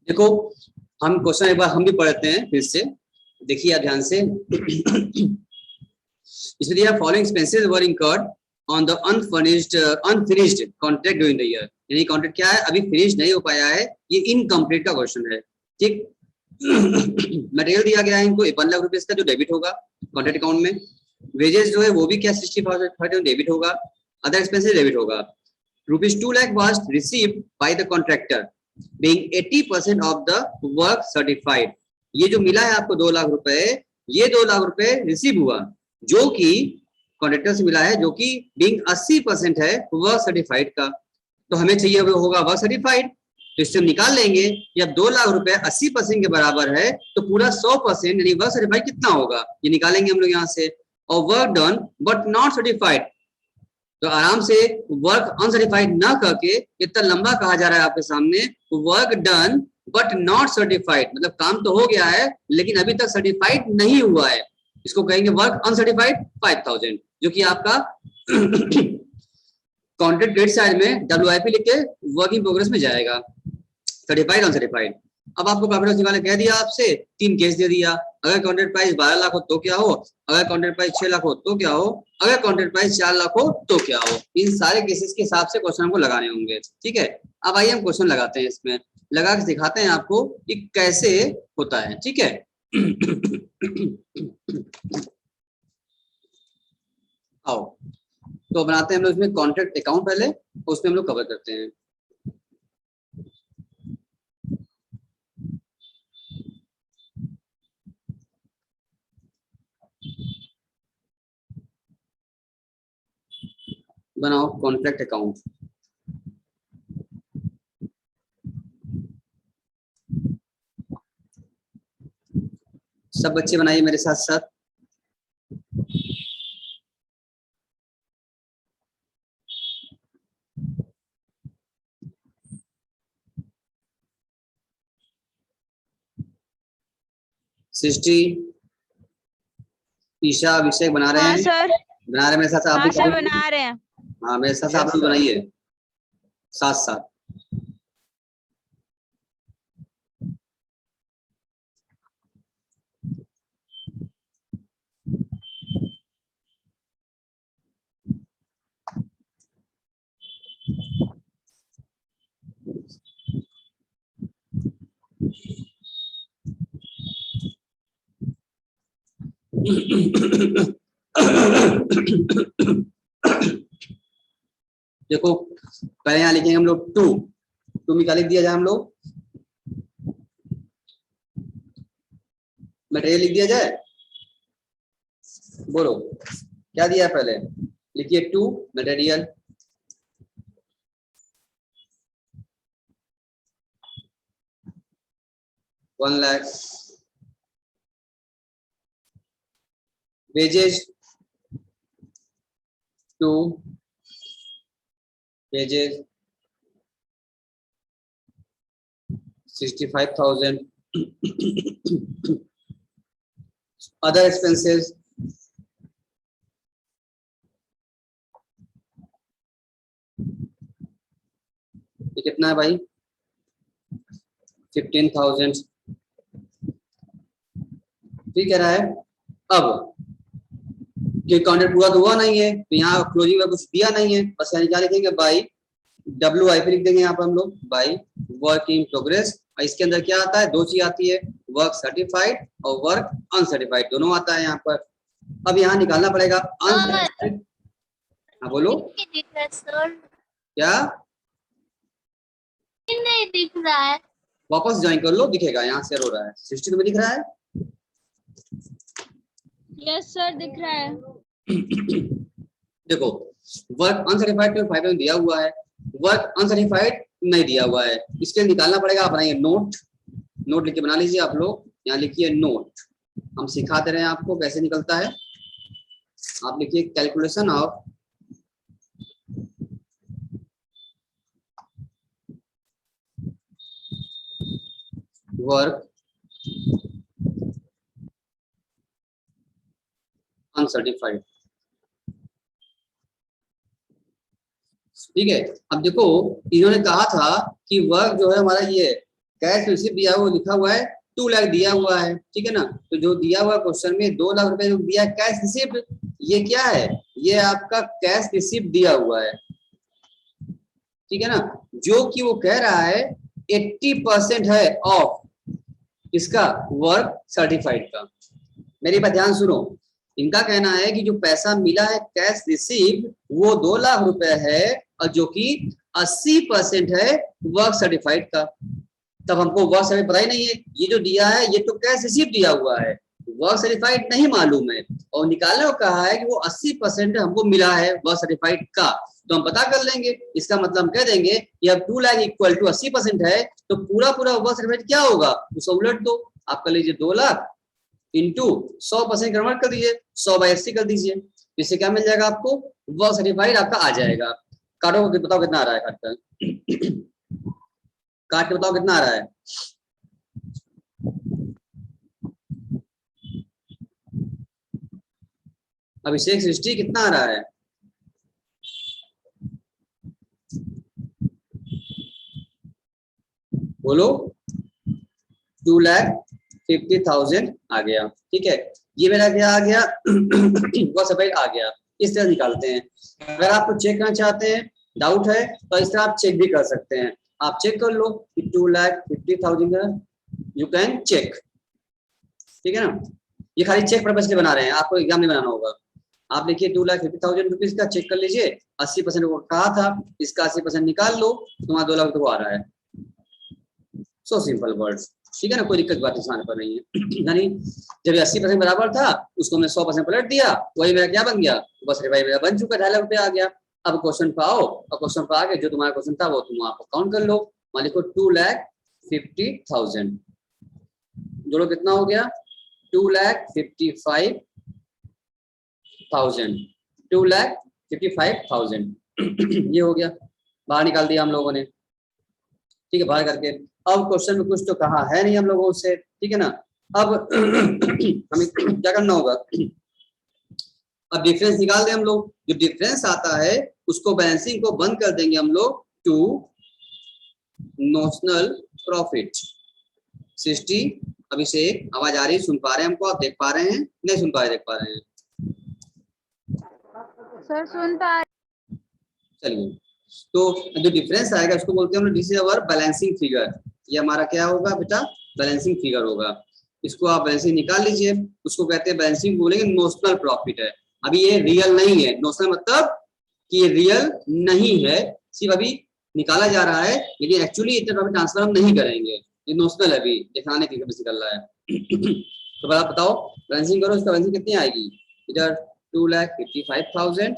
देखो हम क्वेश्चन एक बार हम भी पढ़ते हैं फिर से, देखिए आप ध्यान से। इसमें दिया following expenses were incurred on the unfinished contract during the year. यानी कॉन्ट्रैक्ट क्या है, अभी फिनिश नहीं हो पाया है, ये इनकम्प्लीट का क्वेश्चन है। ठीक। मटेरियल दिया गया है इनको 1 लाख रुपए का जो डेबिट होगा कॉन्ट्रैक्ट अकाउंट में। वेजेस जो है वो भी क्या 65,000 डेबिट होगा। अदर एक्सपेंसेस डेबिट होगा। ₹2 lakh was received by the contractor being 80% of the work certified। ये जो मिला है आपको 2 लाख रुपए, ये 2 लाख रुपए रिसीव हुआ जो कि कॉन्ट्रैक्टर से मिला है, जो कि बीइंग 80% है वर्क सर्टिफाइड का। तो हमें चाहिए होगा वर्क सर्टिफाइड, तो इससे हम निकाल लेंगे कि अब 2 लाख रुपए 80% के बराबर है तो पूरा 100% यानी वर्क सर्टिफाइड कितना होगा ये निकालेंगे हम लोग यहाँ से। और work done but not certified, तो आराम से वर्क अनसर्टिफाइड ना करके इतना लंबा कहा जा रहा है आपके सामने, work done but not certified, मतलब काम तो हो गया है लेकिन अभी तक सर्टिफाइड नहीं हुआ है, इसको कहेंगे वर्क अनसर्टिफाइड 5,000, जो कि आपका कॉन्ट्रैक्ट क्रेडिट साइड में WIP लिख के वर्क इन प्रोग्रेस में जाएगा, सर्टिफाइड अनसर्टिफाइड। अब आपको प्रॉफिट लॉस निकालने कह दिया, आपसे 3 केस दे दिया। अगर कॉन्ट्रैक्ट प्राइस 12 लाख हो तो क्या हो, अगर कॉन्ट्रैक्ट प्राइस 6 लाख हो तो क्या हो, अगर कॉन्ट्रैक्ट प्राइस 4 लाख हो तो क्या हो। इन सारे केसेस के हिसाब से क्वेश्चन हमको लगाने होंगे। ठीक है, अब आइए हम क्वेश्चन लगाते हैं, इसमें लगा के दिखाते हैं आपको कि कैसे होता है। ठीक है। आओ तो बनाते हैं हम लोग इसमें कॉन्ट्रैक्ट अकाउंट, पहले उसमें हम लोग कवर करते हैं। बनाओ कॉन्ट्रैक्ट अकाउंट। सब बच्चे बनाइए मेरे साथ साथ। सृष्टि, ईशा, अभिषेक बना रहे हैं? सर बना रहे मेरे साथ? आप हाँ भी सर बना रहे हैं। हाँ मेरे साथ आप भी बनाइए साथ साथ। देखो पहले यहाँ लिखेंगे हम लोग 2 में क्या लिख दिया जाए, हम लोग मटेरियल लिख दिया जाए। बोलो क्या दिया है, पहले लिखिए 2 material, ₹1 lakh, wages 2 wages 65,000, other expenses ये कितना है भाई 15,000। ठीक कह रहा है। अब कि कॉन्ट्रैक्ट पूरा तो हुआ नहीं है तो यहाँ क्लोजिंग में कुछ दिया नहीं है, बस यहाँ क्या लिखेंगे बाई WIP लिख देंगे यहाँ पर हम लोग बाई वर्क इन प्रोग्रेस। और इसके अंदर क्या आता है, 2 चीज आती है, वर्क सर्टिफाइड और वर्क अनसर्टिफाइड, दोनों आता है यहाँ पर। अब यहाँ निकालना पड़ेगा अनसर्टिफाइड। हाँ बोलो क्या नहीं दिख रहा है, वापस ज्वाइन कर लो, दिखेगा यहाँ से हो रहा है। सृष्टि तुम्हें दिख रहा है? यस सर दिख रहा है। देखो वर्क अनसर्टिफाइड में 5,000 दिया हुआ है, वर्क अनसर्टिफाइड नहीं दिया हुआ है, इसके लिए निकालना पड़ेगा। आप बनाइए नोट, नोट लिख के बना लीजिए आप लोग। यहाँ लिखिए नोट, हम सिखाते रहे आपको कैसे निकलता है। आप लिखिए कैलकुलेशन ऑफ वर्क अनसर्टिफाइड। ठीक है। अब देखो इन्होंने कहा था कि वर्क जो है हमारा ये कैश रिसीव दिया हुआ लिखा हुआ है 2 लाख दिया हुआ है, ठीक है ना। तो जो दिया हुआ क्वेश्चन में 2 लाख रुपए जो दिया है कैश रिसीव, ये क्या है, ये आपका कैश रिसीव दिया हुआ है, ठीक है ना। जो कि वो कह रहा है 80% है ऑफ इसका वर्क सर्टिफाइड का। मेरी बात ध्यान सुनो, इनका कहना है कि जो पैसा मिला है कैश रिसीव वो 2 लाख रुपए है और जो कि 80% है वर्क सर्टिफाइड का। तब हमको वर्क सर्टिफाइड पता ही नहीं है, ये जो दिया है ये तो कैश रिसीव दिया हुआ है, वर्क सर्टिफाइड नहीं मालूम है, और निकालने को कहा है कि वो 80% हमको मिला है वर्क सर्टिफाइड का। तो हम पता कर लेंगे, इसका मतलब हम कह देंगे कि अब 2 लाख इक्वल टू 80% है, तो पूरा पूरा वर्क सर्टिफाइड क्या होगा उसको उलट दो, आप कर लीजिए 2 लाख इंटू 100% कन्वर्ट कर दीजिए, 100/80 कर दीजिए, इससे क्या मिल जाएगा आपको, वर्क सर्टिफाइड आपका आ जाएगा। काटो बताओ कितना आ रहा है, काट के बताओ कितना आ रहा है। अभिषेक सृष्टि कितना आ रहा है, बोलो। 2,50,000 आ गया, ठीक है। ये मेरा क्या आ गया वर्क सर्टिफाइड आ गया। इस तरह निकालते हैं। अगर आपको चेक करना चाहते हैं, डाउट है, तो इस तरह आप चेक भी कर सकते हैं। आप चेक कर लो कि 2,50,000 यू कैन चेक, ठीक है ना। ये खाली चेक पर्पस के बना रहे हैं, आपको एग्जाम नहीं बनाना होगा। आप लिखिए 2,50,000 रुपीज का चेक कर लीजिए, 80% को कहा था, इसका 80% निकाल लो, तुम्हारा 2 लाख तो आ रहा है। सो सिंपल वर्ड्स, ठीक है ना, कोई दिक्कत बात आसान पर नहीं है। यानी जब 80% बराबर था उसको मैं 100% पलट दिया, वही मेरा क्या बन गया, बस भाई मेरा बन चुका, 2.5 लाख रुपया आ गया। अब क्वेश्चन पे आओ, और क्वेश्चन पे आके जो तुम्हारा क्वेश्चन था वो तुम आप काउंट कर लो, मान लिखो 2,50,000 जोड़ो कितना हो गया, 2,55,000, 2,55,000 ये हो गया, बाहर निकाल दिया हम लोगों ने, ठीक है, बाहर करके। अब क्वेश्चन में कुछ तो कहा है नहीं हम लोगों से, ठीक है ना। अब हमें क्या करना होगा, अब डिफरेंस निकाल दें हम लोग। जो डिफरेंस आता है उसको बैलेंसिंग को बंद कर देंगे हम लोग टू नोशनल प्रॉफिट। सृष्टि अभिषेक आवाज आ रही, सुन पा रहे हैं हमको, आप देख पा रहे हैं, नहीं सुन पा रहे, देख पा रहे हैं सर सुन पा। चलिए, तो जो डिफरेंस आएगा उसको बोलते हैं हम लोग this is our balancing figure. ये हमारा क्या होगा बेटा, बैलेंसिंग फिगर होगा। इसको आप बैलेंसिंग निकाल लीजिए, उसको कहते हैं बैलेंसिंग, बोलेंगे नोशनल प्रॉफिट है। अभी ये रियल नहीं है, नोशनल मतलब कि ये रियल नहीं है, सिर्फ अभी निकाला जा रहा है, लेकिन एक्चुअली इतना प्रॉफिट ट्रांसफर हम नहीं करेंगे, ये नोशनल है, अभी दिखाने के लिए निकल रहा है। तो आप बताओ बैलेंसिंग करो, इसका बैलेंसिंग कितनी आएगी, इधर 2,55,000,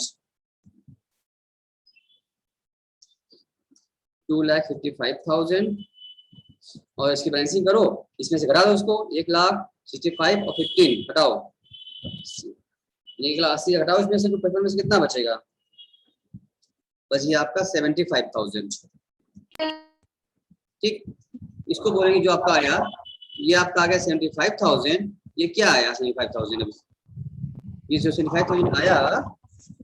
2,55,000 और इसकी बैलेंसिंग करो, इसमें से घटा दो उसको, 1,65,000 और 15 घटाओ, 1,80,000 घटाओ, इसमें से 55 में से कितना बचेगा, बस ये आपका 75,000, ठीक। इसको बोलेंगे जो आपका आया, ये आपका आ गया 75,000, ये क्या आया 75,000, ये जो 75,000 आया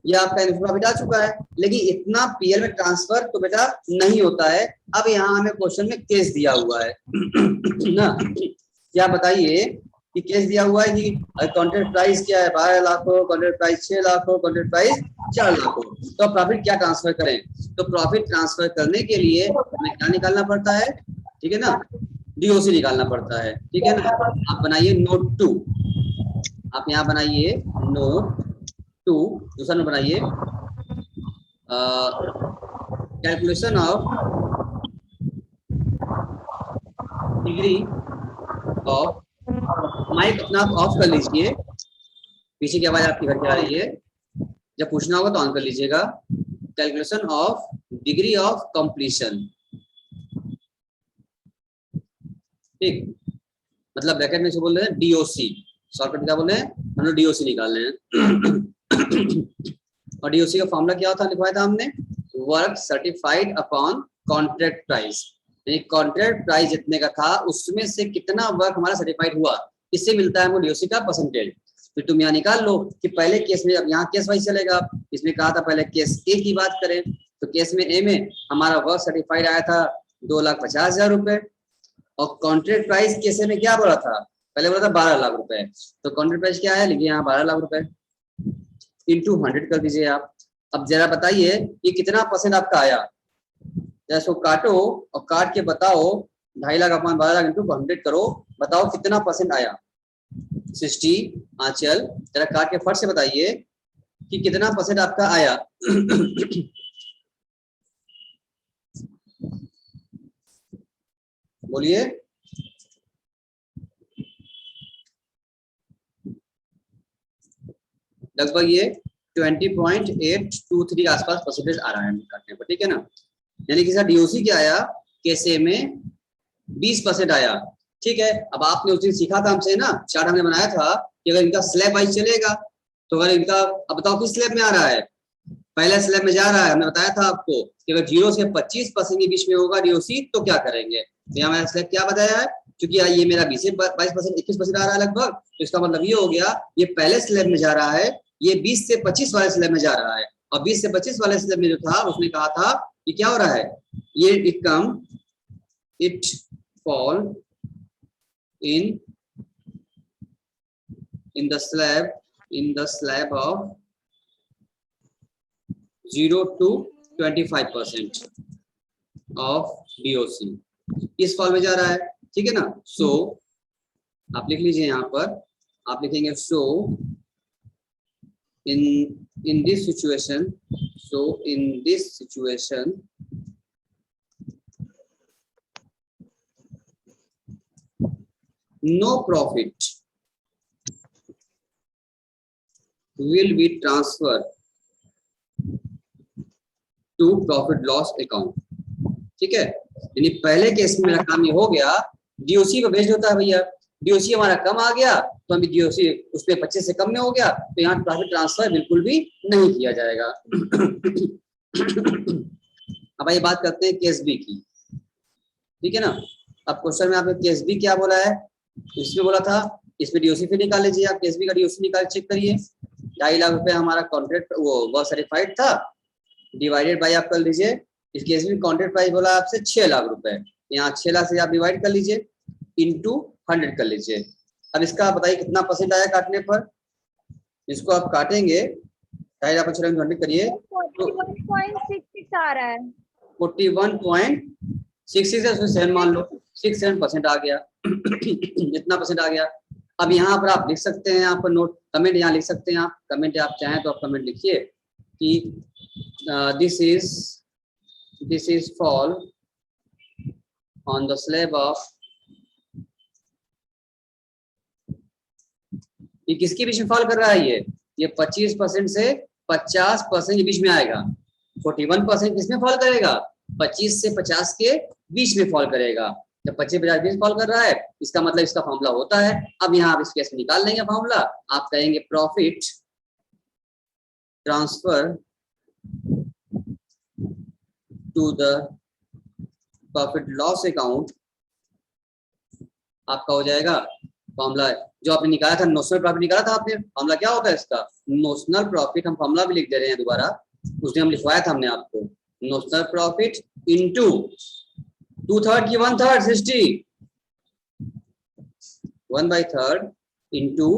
ये आपका प्रॉफिट आ चुका है, लेकिन इतना पीएल में ट्रांसफर तो बेटा नहीं होता है। अब यहाँ हमें क्वेश्चन में केस दिया हुआ है ना, क्या बताइए कि केस दिया हुआ है कि कॉन्ट्रैक्ट प्राइस क्या है, 12 लाख हो, कॉन्ट्रैक्ट प्राइस 6 लाख हो, कॉन्ट्रैक्ट प्राइस 4 लाख हो, तो प्रॉफिट क्या ट्रांसफर करें। तो प्रॉफिट ट्रांसफर करने के लिए हमें क्या निकालना पड़ता है, ठीक है ना, डीओसी निकालना पड़ता है, ठीक है ना। आप बनाइए नोट 2, आप यहाँ बनाइए नोट 2, दूसरा नोट बनाइए, calculation of degree of, mic अपना आप ऑफ कर लीजिए, पीछे की आवाज आपकी घर की आ रही है, जब पूछना होगा तो ऑन कर लीजिएगा। Calculation of degree of completion, ठीक, मतलब ब्रैकेट में से बोल रहे हैं डीओसी, शॉर्टकट क्या बोल रहे हैं हम लोग, डीओसी निकाल रहे हैं। और डीओसी का फॉर्मूला क्या था, लिखवाया था हमने, work certified upon contract price, यानी कॉन्ट्रैक्ट प्राइस जितने का था उसमें से कितना वर्क हमारा सर्टिफाइड हुआ, इससे मिलता है हमको डीओसी का परसेंटेज। फिर तुम यहाँ निकाल लो कि पहले केस में, अब यहाँ केस वाइज चलेगा, इसमें कहा था पहले केस ए की बात करें, तो केस में ए में हमारा वर्क सर्टिफाइड आया था 2,50,000 रुपए, और कॉन्ट्रैक्ट प्राइस कैसे में क्या बोला था, पहले बोला था 12 लाख रुपए, तो कॉन्ट्रैक्ट प्राइस क्या है, लिखिए यहाँ 12 लाख रुपए इंटू 100 कर दीजिए आप। अब जरा बताइए ये कितना परसेंट आपका आया, जरा इसको काटो और काट के बताओ, 2.5 लाख अपॉन 12 लाख इंटू 100 करो, बताओ कितना परसेंट आया। 60 आंचल जरा काट के फट से बताइए कि कितना परसेंट आपका आया। बोलिए। लगभग ये 20.823 के आसपास परसेंटेज आ रहा है काटने पर, ठीक है ना। यानी कि सर डीओसी क्या आया, कैसे में 20% आया, ठीक है। अब आपने उस दिन सीखा था हमसे ना, चार्ट हमने बनाया था कि अगर इनका स्लैब वाइज चलेगा तो अगर इनका, अब बताओ किस स्लैब में आ रहा है, पहला स्लैब में जा रहा है। हमने बताया था आपको कि अगर 0 से 25% के बीच में होगा डीओसी तो क्या करेंगे, तो यहाँ मैंने स्लैब क्या बताया है, क्योंकि ये मेरा 20 से 22% 21% आ रहा है लगभग, तो इसका मतलब ये हो गया ये पहले स्लैब में जा रहा है, ये 20 से 25 वाले स्लैब में जा रहा है। और 20 से 25 वाले स्लैब में जो था उसने कहा था कि क्या हो रहा है, ये it fall in the slab of 0 to 25% of DOC, इस फॉल में जा रहा है, ठीक है ना। सो आप लिख लीजिए यहाँ पर, आप लिखेंगे सो in this situation, so in this situation no profit will be transferred to profit loss account, ठीक है। यानी पहले केस में मेरा काम ये हो गया, डीओसी को बेस्ड होता है भैया, डीओसी हमारा कम आ गया तो अभी डीओसी उस पे 25 से कम में हो गया, तो यहाँ प्रॉफिट ट्रांसफर बिल्कुल भी नहीं किया जाएगा। अब ये बात करते हैं केस बी की, ठीक है ना। अब क्वेश्चन में आपने केस बी क्या बोला है, इसमें बोला था इसमें डीओसी फिर निकाल लीजिए आप, केस बी का डीओसी निकाल चेक करिए। 2.5 लाख रुपए हमारा कॉन्ट्रैक्ट वो सर्टिफाइड था, डिवाइडेड बाय आप कर लीजिए, इस केस में कॉन्ट्रैक्ट प्राइस बोला आपसे 6 लाख रुपए, यहाँ 6 लाख से आप डिवाइड कर लीजिए इंटू 100 कर लीजिए। अब इसका बताइए कितना परसेंट आया काटने पर, इसको आप काटेंगे 2.5 लाख 100 करिए तो 41.66 आ रहा है, 41.66 7 मान लो 67% आ गया। इतना परसेंट आ गया। अब यहाँ पर आप लिख सकते हैं, यहाँ पर नोट कमेंट यहाँ लिख सकते हैं आप, कमेंट आप चाहें तो आप कमेंट लिखिए कि this is fall on the slab of, ये किसके बीच में फॉल कर रहा है, ये 25% से 50% के बीच में आएगा। 41% किसमें फॉल करेगा, 25 से 50 के बीच में फॉल करेगा। जब 25-50 बीच फॉल कर रहा है इसका मतलब इसका फॉर्मूला होता है। अब यहाँ आप इस केस में निकाल लेंगे फॉर्मूला, आप कहेंगे profit transfer to the profit loss account, आपका हो जाएगा फॉर्मूला जो आपने निकाला था, नोशनल प्रॉफिट निकाला था आपने, फॉर्मूला क्या होता है इसका, नोशनल प्रॉफिट। हम फॉर्मूला भी लिख दे रहे हैं दोबारा, उसने हम लिखवाया था हमने आपको, नोशनल प्रॉफिट इनटू 2/3 की 1/3 60 1/3 into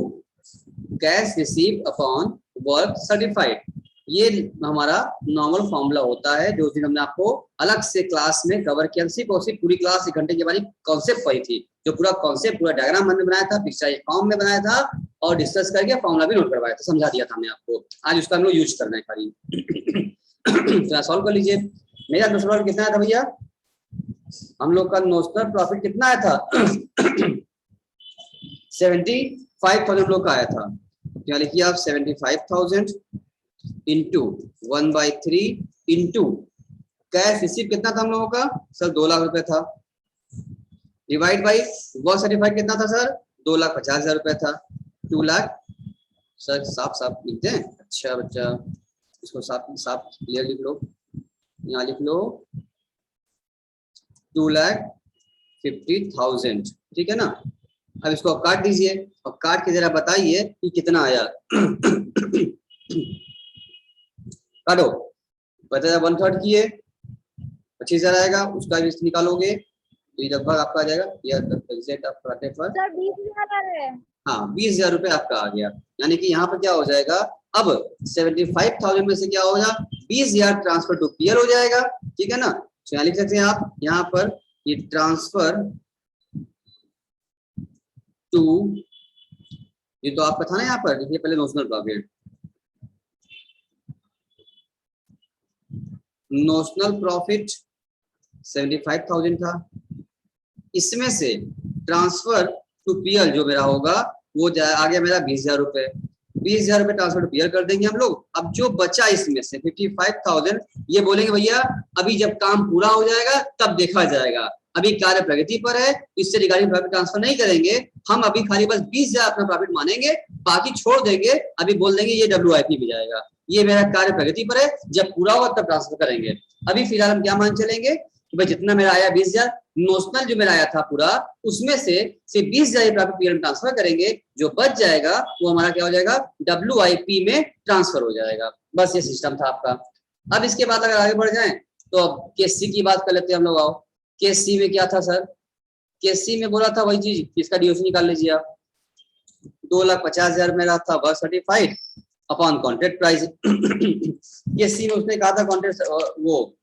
cash receive upon work certified. ये हमारा नॉर्मल फॉर्मूला होता है जो हमने आपको अलग से क्लास में कवर किया, सिर्फ और सिर्फ पूरी क्लास 1 घंटे के बाद कॉन्सेप्ट पढ़ी थी, जो पूरा कॉन्सेप्ट पूरा डायग्राम हमने बनाया था, पिक्चर फॉर्म में बनाया था और डिस्कस करके फॉर्मूला भी नोट करवाया था, समझा दिया था हमने आपको। आज उसका हम लोग यूज करना है खाली। तो सॉल्व कर लीजिए। मेरा नोशनल कितना आया था भैया, हम लोग का नोशनल प्रॉफिट कितना आया था 75,000 हम लोग का आया था। क्या लिखिए आप 75,000 इंटू 1/3 इंटू कैश रिसीव कितना था हम लोगों का सर 2 लाख रुपए था, डिवाइड बाई वर्क सर्टिफाइड कितना था सर 2,50,000 रुपए था, 2 लाख सर साफ साफ लिख दें। अच्छा बच्चा इसको साफ साफ क्लियर लिख लो, यहाँ लिख लो 2,50,000, ठीक है ना। अब इसको आप काट दीजिए और काट के जरा बताइए कि कितना आया। काटो, बता 1/3 किए 25,000 आएगा, उसका भी निकालोगे तो ये लगभग आपका आ जाएगा या एग्जैक्ट आप कराते पर सर 20,000 है। हाँ 20,000 रुपये आपका आ गया। यानी कि यहाँ पर क्या हो जाएगा, अब 75,000 में से क्या होगा, 20,000 ट्रांसफर टू पीएल हो जाएगा। ठीक है ना, तो यहाँ लिख सकते हैं आप यहाँ पर ये ट्रांसफर टू, ये तो आपका था ना यहाँ पर, देखिए पहले नोशनल प्रॉफिट, नोशनल प्रॉफिट 75,000 था, इसमें से ट्रांसफर टू पीएल जो मेरा होगा वो आ गया मेरा 20,000 रुपए। 20,000 रुपए ट्रांसफर टू पीएल कर देंगे हम लोग। अब जो बचा इसमें से 55,000, ये बोलेंगे भैया अभी जब काम पूरा हो जाएगा तब देखा जाएगा, अभी कार्य प्रगति पर है, इससे रिगार्डिंग प्रॉफिट ट्रांसफर नहीं करेंगे हम, अभी खाली बस 20,000 अपना प्रॉफिट मानेंगे, बाकी छोड़ देंगे, अभी बोल देंगे ये WIP में जाएगा, ये मेरा कार्य प्रगति पर है, जब पूरा होगा तब ट्रांसफर करेंगे। अभी फिलहाल हम क्या मान चलेंगे कि भाई जितना मेरा आया 20,000, नोशनल जो मेरा आया था पूरा, उसमें से सिर्फ 20,000 प्रॉफिट पीएल में ट्रांसफर करेंगे, जो बच जाएगा वो हमारा क्या हो जाएगा, WIP में ट्रांसफर हो जाएगा। बस ये सिस्टम था आपका। अब इसके बाद अगर आगे बढ़ जाएं तो अब केस सी की बात कर लेते हैं हम लोग। आओ, केस सी में क्या था सर, केस सी में बोला था वही चीज, इसका डीओसी निकाल लीजिए आप। 2,50,000 मेरा था work certified upon contract price. Case C में उसने कहा था कॉन्ट्रैक्ट वो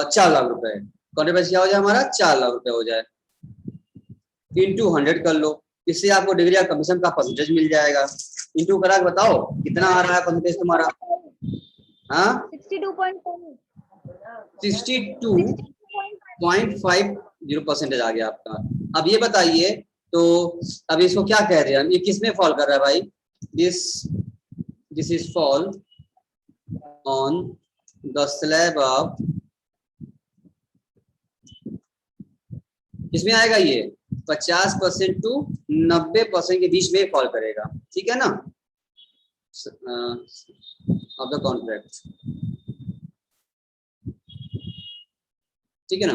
4 लाख रुपए, कॉन्ट्रैक्ट प्राइस क्या हो जाए हमारा 4 लाख रुपए हो जाए, इंटू 100 कर लो, इससे आपको डिग्री ऑफ कमीशन का परसेंटेज मिल जाएगा। इंटू करा के बताओ कितना आ रहा है परसेंटेज तुम्हारा, हाँ 62.50% आ गया आपका। अब ये बताइए तो अब इसको क्या कह रहे हैं हम, ये किस में फॉल कर रहा है भाई, this is fall on the slab of, इसमें आएगा ये 50% टू 90% के बीच में फॉल करेगा। ठीक है ना, ऑफ द कॉन्ट्रैक्ट, ठीक है ना।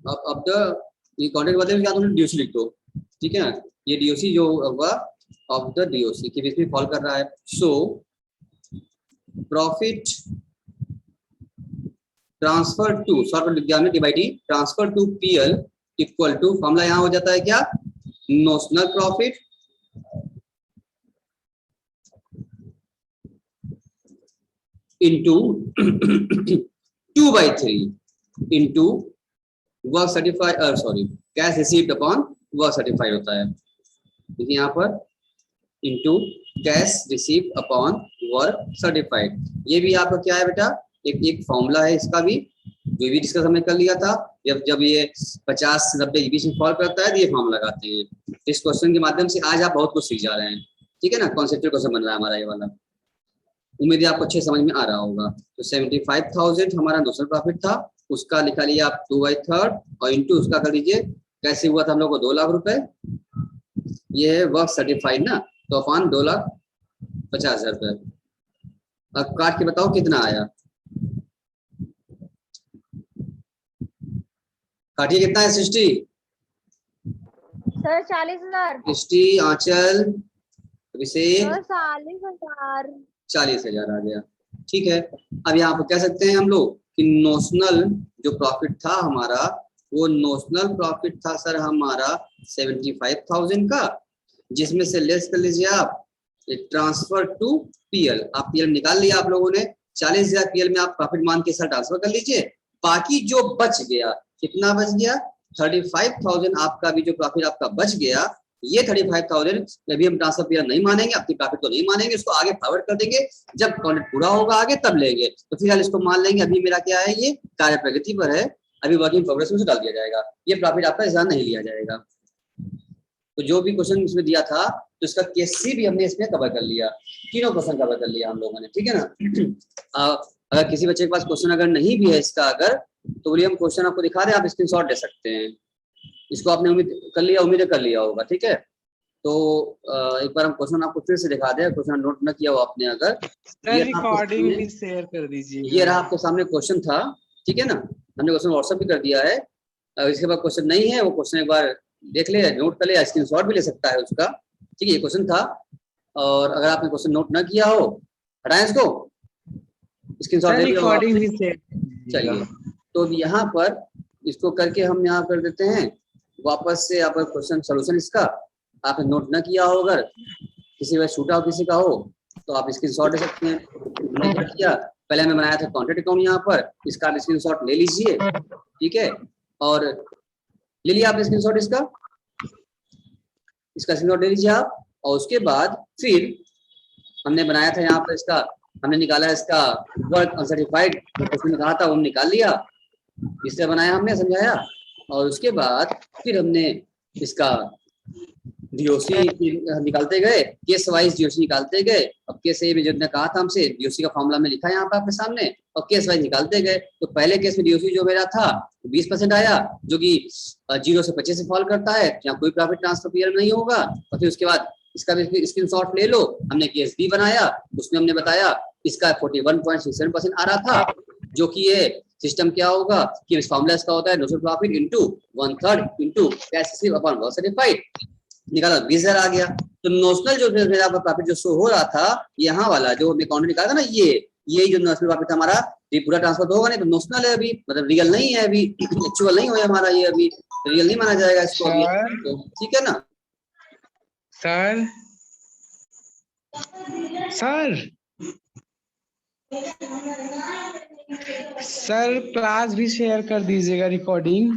अब द ये कॉन्ट्रैक्ट बताइए क्या तुमने डीओसी लिख दो, ठीक है ना, ये डीओसी जो होगा ऑफ द डीओसी के बीच में फॉल कर रहा है। So profit transfer to short विज्ञान divide transfer to PL equal to, formula यहाँ हो जाता है क्या, notional profit into 2/3 into work certified, sorry cash received upon work certified होता है, देखिए यहाँ पर into cash received upon work certified. ये भी आपका क्या है बेटा, एक फॉर्मूला है इसका भी, जो भी डिस्कस हमने कर लिया था। जब ये 50-90 के बीच में फॉल करता है तो ये फॉर्मूला लगाते हैं। इस क्वेश्चन के माध्यम से आज आप बहुत कुछ सीख जा रहे हैं, ठीक है ना, कॉन्सेप्चुअल क्वेश्चन बन रहा है हमारा ये वाला, उम्मीद है आपको अच्छे समझ में आ रहा होगा। तो 75,000 हमारा नोशनल प्रॉफिट था, उसका लिखा लिया आप 2/3 और इंटू उसका कर लीजिए कैसे हुआ था हम लोग को 2 लाख रुपए, ये है वर्क सर्टिफाइड ना, तो अपॉन 2,50,000 रुपए। अब काट के बताओ कितना आया, काटिए कितना है 60 सर 40,000 60 आंचल अभिषेक सर 40,000 40,000 आ गया। ठीक है, अब यहाँ पर कह सकते हैं हम लोग कि नोशनल जो प्रॉफिट था हमारा, वो नोशनल प्रॉफिट था सर हमारा 75,000 का, जिसमें से लेस कर लीजिए आप ट्रांसफर टू पीएल, आप पीएल निकाल लिया आप लोगों ने, 40,000 पीएल में आप प्रॉफिट मान के सर ट्रांसफर कर लीजिए। बाकी जो बच गया, कितना बच गया 35,000 आपका भी जो प्रॉफिट आपका बच गया, ये 35,000 अभी हम ट्रांसफर पीरियड नहीं मानेंगे, आपकी प्रॉफिट तो नहीं मानेंगे, इसको आगे फॉरवर्ड कर देंगे, जब कॉन्ट्रैक्ट पूरा होगा आगे तब लेंगे। तो फिलहाल इसको मान लेंगे, अभी मेरा क्या है, ये कार्य प्रगति पर है, अभी वर्किंग प्रोग्रेस में से डाल दिया जाएगा, ये प्रॉफिट आपका इस नहीं लिया जाएगा। तो जो भी क्वेश्चन इसमें दिया था तो इसका केस सी भी हमने इसमें कवर कर लिया, तीनों क्वेश्चन कवर कर लिया हम लोगों ने, ठीक है ना। अगर किसी बच्चे के पास क्वेश्चन अगर नहीं भी है इसका, अगर तो बोलिए हम क्वेश्चन आपको दिखा दें, आप स्क्रीनशॉट ले सकते हैं। इसको आपने उम्मीद कर लिया, उम्मीद कर लिया होगा, ठीक है। तो एक बार हम क्वेश्चन आपको फिर से दिखा दें, क्वेश्चन नोट न किया हो आपने अगर, रिकॉर्डिंग भी शेयर कर दीजिए। ये रहा आपके सामने क्वेश्चन था, ठीक है ना, हमने क्वेश्चन व्हाट्सएप भी कर दिया है। इसके बाद क्वेश्चन नहीं है वो क्वेश्चन एक बार देख ले, नोट कर ले, स्क्रीनशॉट भी ले सकता है उसका, ठीक है। ये क्वेश्चन था, और अगर आपने क्वेश्चन नोट ना किया हो, हटाएं इसको, स्क्रीनशॉट ले लिया होगा रिकॉर्डिंग आपने? भी शेयर कर दीजिएगा। चलिए, तो यहाँ पर इसको करके हम यहाँ कर देते हैं वापस से। यहाँ पर क्वेश्चन सोल्यूशन इसका आपने नोट ना किया हो, अगर किसी वजह छूटा हो किसी का हो तो आप स्क्रीनशॉट ले सकते हैं। हमने क्या किया, पहले हमने बनाया था कॉन्टैक्ट अकाउंट, यहाँ पर इसका आप स्क्रीनशॉट ले लीजिए, ठीक है। और ले लिया आपने स्क्रीनशॉट इसका स्क्रीनशॉट ले लीजिए आप। और उसके बाद फिर हमने बनाया था यहाँ पर इसका, हमने निकाला इसका वर्क अनसर्टिफाइड, उसमें कहा था वो निकाल लिया, इससे बनाया हमने, समझाया। और उसके बाद फिर हमने इसका डीओसी निकालते गए, केस वाइज डीओसी निकालते गए। अब केस ए में जो कहा था हमसे, डीओसी का फॉर्मूला में लिखा है यहाँ पर आपके सामने, और केस वाइज निकालते गए। तो पहले केस में डीओसी जो मेरा था 20% आया, जो कि 0 से 25 से फॉल करता है, यहाँ कोई प्रॉफिट ट्रांसफर पीरियड नहीं होगा। और फिर उसके बाद इसका भी स्क्रीनशॉट ले लो, हमने केस बी बनाया, उसमें हमने बताया इसका 41.67% आ रहा था, जो कि ये सिस्टम क्या होगा कि इस फॉर्मूला इसका होता है notional profit into 1/3 into cash receive upon work certified, निकाला 20,000 आ गया। तो नोशनल जो मेरा प्रॉफिट जो शो हो रहा था, यहाँ वाला जो हमने काउंटर निकाला था ना, ये जो नोशनल प्रॉफिट हमारा, ये पूरा ट्रांसफर तो होगा नहीं, तो नोशनल है अभी, मतलब रियल नहीं है अभी, एक्चुअल नहीं हुआ हमारा, ये अभी रियल नहीं माना जाएगा इसको अभी, तो ठीक है ना। सर सर क्लास भी शेयर कर दीजिएगा रिकॉर्डिंग।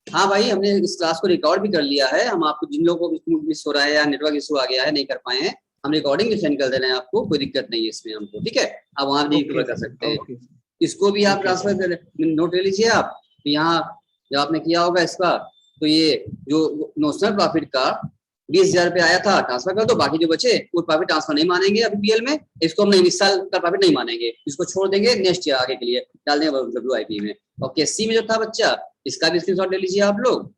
हाँ भाई, हमने इस क्लास को रिकॉर्ड भी कर लिया है। हम आपको जिन लोगों को मिस हो रहा है या नेटवर्क इशू आ गया है, नहीं कर पाए हैं, हम रिकॉर्डिंग भी सेंड कर दे रहे हैं आपको, कोई दिक्कत नहीं है इसमें हमको, ठीक है। आप वहां भी कर सकते हैं, इसको भी आप ट्रांसफर कर नोट ले लीजिए आप। यहाँ जब आपने किया होगा इसका, तो ये जो नोशनल प्रॉफिट का 20,000 रुपये आया था, ट्रांसफर कर दो, बाकी जो बचे वो प्रॉफिट ट्रांसफर नहीं मानेंगे अभी पीएल में, इसको हम इस साल का प्रॉफिट नहीं मानेंगे, इसको छोड़ देंगे, नेक्स्ट ईयर आगे के लिए डाल देंगे WIP में। और केसी में जो था बच्चा, इसका भी स्क्रीनशॉट ले लीजिए आप लोग,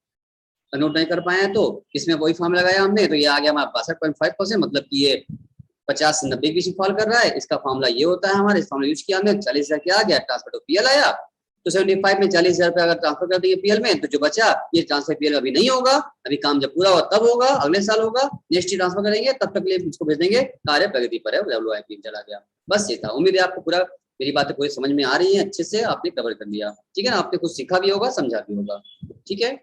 नोट नहीं कर पाए हैं तो। इसमें वही फॉर्म लगाया हमने, तो ये आ गया हमारा 62.5%, मतलब कि ये 50 से 90 के बीच फॉल कर रहा है। इसका फॉर्मूला ये होता है हमारे, इस फॉर्मूला यूज किया हमने, 40,000 क्या आ गया, ट्रांसफर टू पीएल आया। तो 75 में 40,000 रुपये अगर ट्रांसफर कर देंगे पीएल में, तो जो बचा ये ट्रांसफर पीएल अभी नहीं होगा, अभी काम जब पूरा होगा तब होगा, अगले साल होगा, नेक्स्ट ईयर ट्रांसफर करेंगे, तब तक के लिए इसको भेज देंगे, कार्य प्रगति पर है, WIP चला गया। बस ये था, उम्मीद है आपको पूरा मेरी बातें पूरी समझ में आ रही है, अच्छे से आपने कवर कर लिया, ठीक है ना। आपने कुछ सीखा भी होगा, समझा भी होगा, ठीक है।